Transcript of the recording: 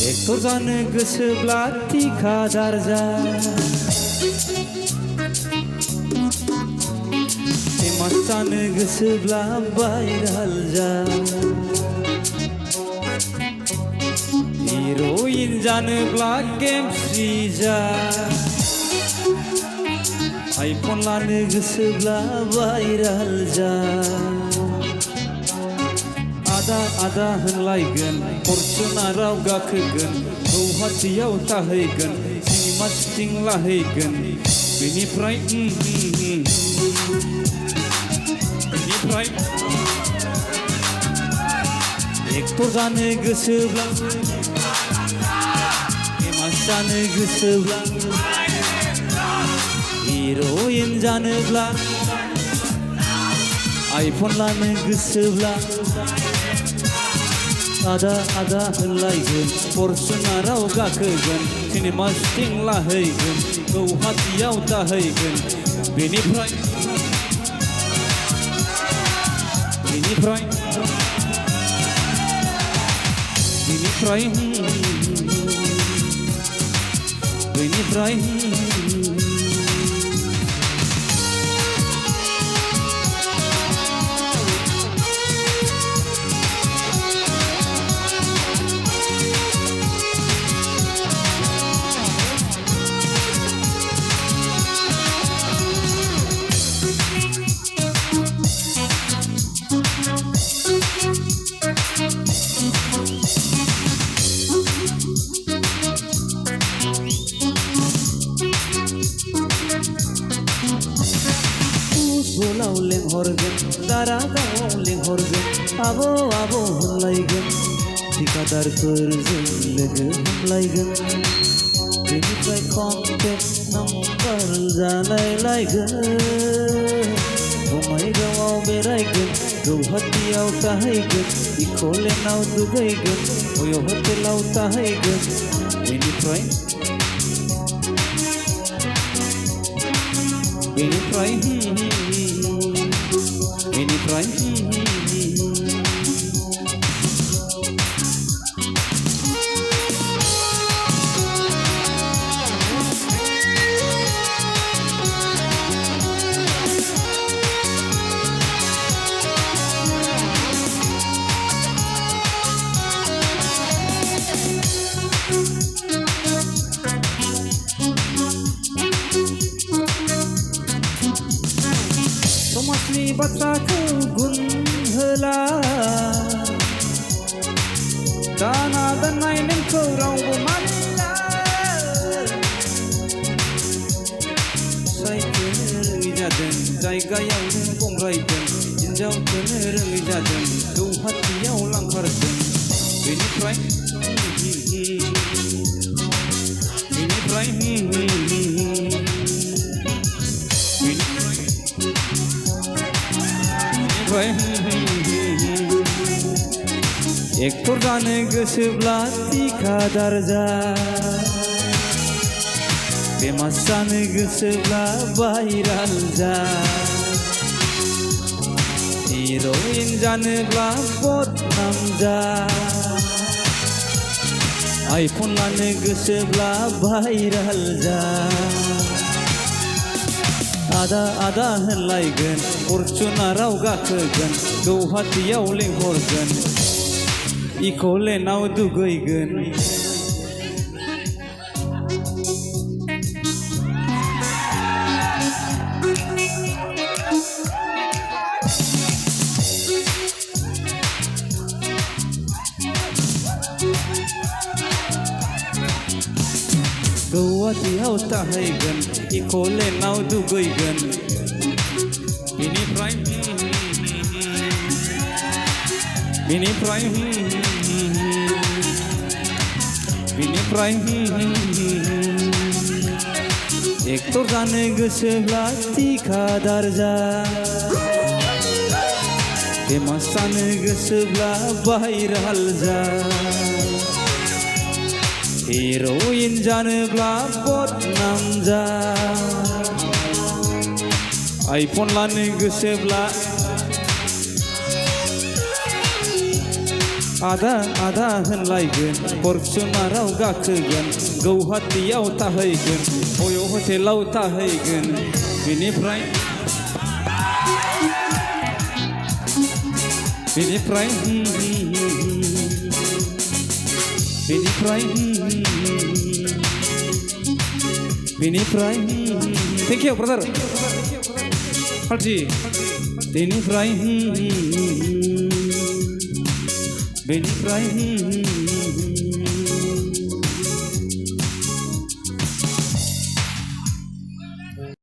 Actor जानो गोसोब्ला थिखादार जा, फेमास जानो गोसोब्ला भाइराल जा, हिर'इन जानोब्ला गेमस्रि जा, आइफन लानो गोसोब्ला भाइराल जा। आदा आदा होनलायगोन फरचुनाराव गाखोगोन, गौहाटियाव थाहैगोन, सिनेमा शुटिं लाहैगोन, बेनिफ्राय एक्टर जानो गोसोब्ला, फेमास जानो गोसोब्ला, हिर'इन जानोब्ला, आइफन लानो गोसोब्ला, आदा आदा होनलायगोन फरचुनाराव गाखोगोन, सिनेमा शुटिं लाहैगोन, गौहाटियाव थाहैगोन, बेनिफ्राय फुटबलाव लेंहरगोन, दारागावआव लेंहरगोन, आबौ आबौ होनलायगोन, थिखादारफोरजों लोगो हमलायगोन, बेनिफ्राय कन्टेक्ट नाम्बार जालायलायगोन, बङाइगावआव बेरायगोन, गौहाटियाव थाहैगोन, इक'लेन्डआव दुगैगोन, अय' हटेलाव थाहैगोन, बेनिफ्राय समाजनि बाथ्राखौ गुन होला, दाना दोननाय नेमखौ रावबो मानिला, फिसाइखौनो रोङै जादों, जायगायावनो बमब्रायदों, हिनजावखौनो रोङै जादों, गौहाटियाव लांखारदों, बेनिफ्राय एक्टर जानो गोसोब्ला थिखादार जा, फेमास जानो गोसोब्ला भाइराल जा, हिर'इन जानोब्ला बदनाम जा, आइफन लानो गोसोब्ला भाइराल जा। आदा आदा होनलायगोन फरचुनाराव गाखोगोन, गौहाटियाव लेंहरगोन, इक'लेन्डआव दुगैगोन, गौहाटियाव थाहैगोन, इक'लेन्डआव दुगैगोन, बेनिफ्राय एक्टर जानो गोसोब्ला थिखादार जा, फेमास जानो गोसोब्ला भाइराल जा, हिर'इन जानोब्ला बदनाम जा, आइफन लानो गोसोब्ला आदा आदा होनलायगोन फरचुनाराव गाखोगोन गौहाटियाव थाहैगोन अय' हटेलाव थाहैगोन बेनिफ्राय थेंक इउ ब्रादार पार्टि बेनिफ्राय